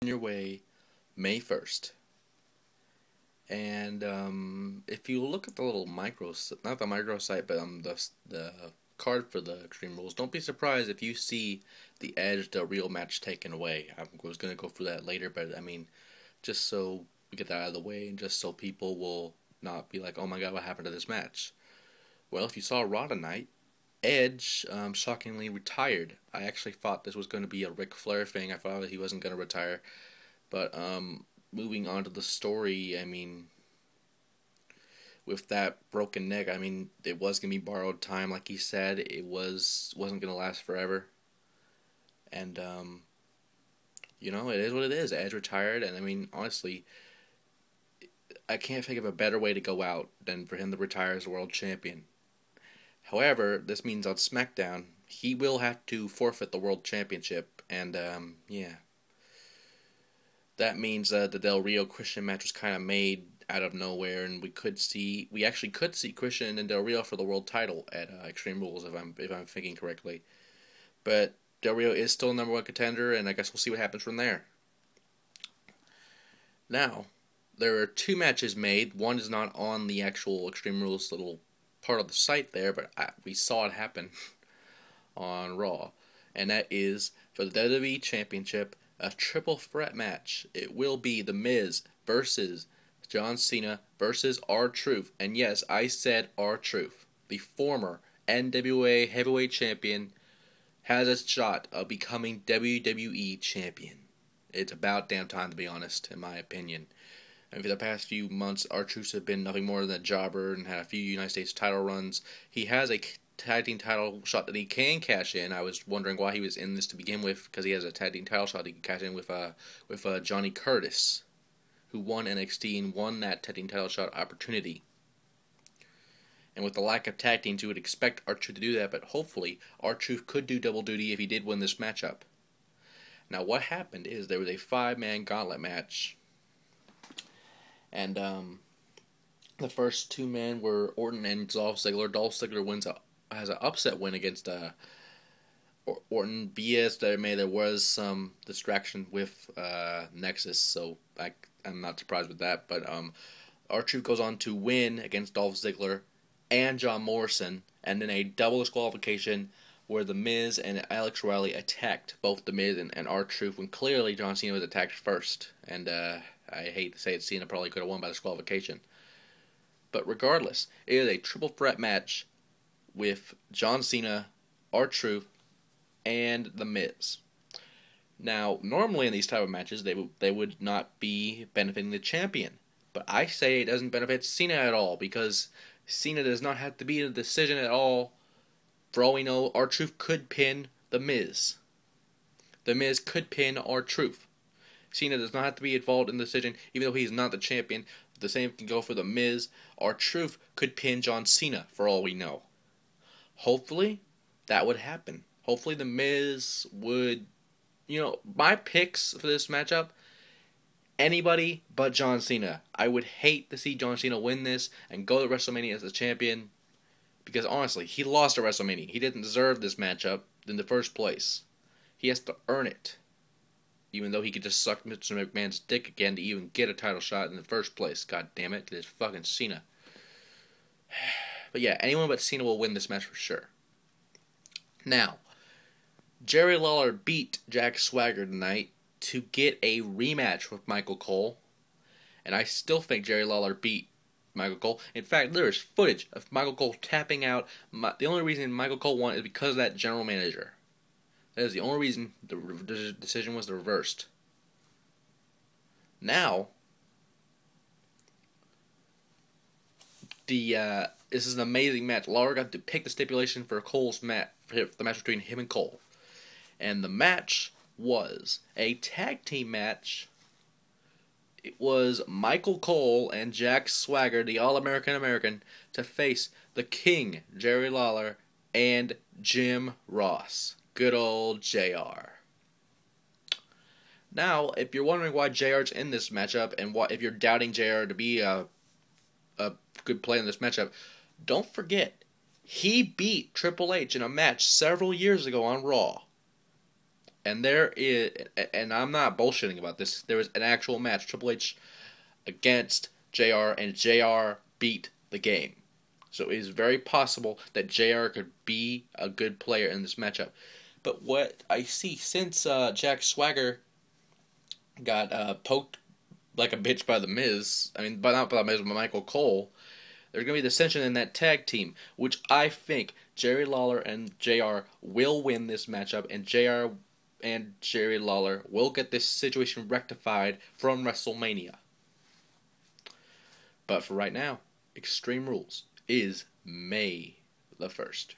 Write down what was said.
your way May 1st. And if you look at the little not the microsite, but the card for the Extreme Rules, don't be surprised if you see the Edge Del Rio match taken away. I was going to go through that later, but I mean, just so we get that out of the way and just so people will not be like, oh my god, what happened to this match? Well, if you saw Raw tonight, Edge shockingly retired. I actually thought this was going to be a Ric Flair thing. I thought that he wasn't going to retire. But moving on to the story, I mean, with that broken neck, I mean, it was going to be borrowed time, like he said. Wasn't going to last forever. And, it is what it is. Edge retired, and I mean, honestly, I can't think of a better way to go out than for him to retire as a world champion. However, this means on SmackDown, he will have to forfeit the world championship, and, yeah. That means the Del Rio Christian match was kind of made out of nowhere, and we actually could see Christian and Del Rio for the world title at Extreme Rules, if I'm thinking correctly. But Del Rio is still number one contender, and I guess we'll see what happens from there. Now, there are two matches made. One is not on the actual Extreme Rules little part of the site there, but we saw it happen on Raw, and that is for the WWE Championship. A triple threat match. It will be The Miz versus John Cena versus R-Truth. And yes, I said R-Truth. The former NWA Heavyweight Champion has a shot of becoming WWE Champion. It's about damn time, to be honest, in my opinion. And for the past few months, R-Truth has been nothing more than a jobber and had a few United States title runs. He has a tag team title shot that he can cash in. I was wondering why he was in this to begin with, because he has a tag team title shot he can cash in with Johnny Curtis, who won NXT and won that tag team title shot opportunity. And with the lack of tag teams, you would expect R-Truth to do that, but hopefully R-Truth could do double duty if he did win this matchup. Now, what happened is there was a 5-man gauntlet match, and the first two men were Orton and Dolph Ziggler. Dolph Ziggler has an upset win against Orton. BS, there was some distraction with Nexus, so I'm not surprised with that. But R-Truth goes on to win against Dolph Ziggler and John Morrison, and then a double disqualification where The Miz and Alex Riley attacked both The Miz and R-Truth when clearly John Cena was attacked first. And I hate to say it, Cena probably could have won by disqualification. But regardless, it is a triple threat match with John Cena, R-Truth, and The Miz. Now, normally in these type of matches, they would not be benefiting the champion. But I say it doesn't benefit Cena at all, because Cena does not have to be in a decision at all. For all we know, R-Truth could pin The Miz. The Miz could pin R-Truth. Cena does not have to be involved in the decision, even though he's not the champion. The same can go for The Miz. R-Truth could pin John Cena, for all we know. Hopefully, that would happen. Hopefully, The Miz would... my picks for this matchup, anybody but John Cena. I would hate to see John Cena win this and go to WrestleMania as the champion, because honestly, he lost at WrestleMania. He didn't deserve this matchup in the first place. He has to earn it, even though he could just suck Mr. McMahon's dick again to even get a title shot in the first place. God damn it, it's fucking Cena. But yeah, anyone but Cena will win this match for sure. Now, Jerry Lawler beat Jack Swagger tonight to get a rematch with Michael Cole. And I still think Jerry Lawler beat Michael Cole. In fact, there is footage of Michael Cole tapping out. The only reason Michael Cole won is because of that general manager. That is the only reason the decision was reversed. Now, this is an amazing match. Lawler got to pick the stipulation for Cole's match, for the match between him and Cole. And the match was a tag team match. It was Michael Cole and Jack Swagger, the All-American American, to face the King, Jerry Lawler, and Jim Ross. Good old JR. Now, if you're wondering why JR's in this matchup, and if you're doubting JR to be a good play in this matchup, don't forget, he beat Triple H in a match several years ago on Raw. And there is, and I'm not bullshitting about this. There was an actual match, Triple H against JR, and JR beat the game. So it is very possible that JR could be a good player in this matchup. But what I see since Jack Swagger got poked like a bitch by the Miz, I mean, not by the Miz, but Michael Cole, there's going to be dissension in that tag team, which I think Jerry Lawler and JR will win this matchup, and JR and Jerry Lawler will get this situation rectified from WrestleMania. But for right now, Extreme Rules is May the 1st.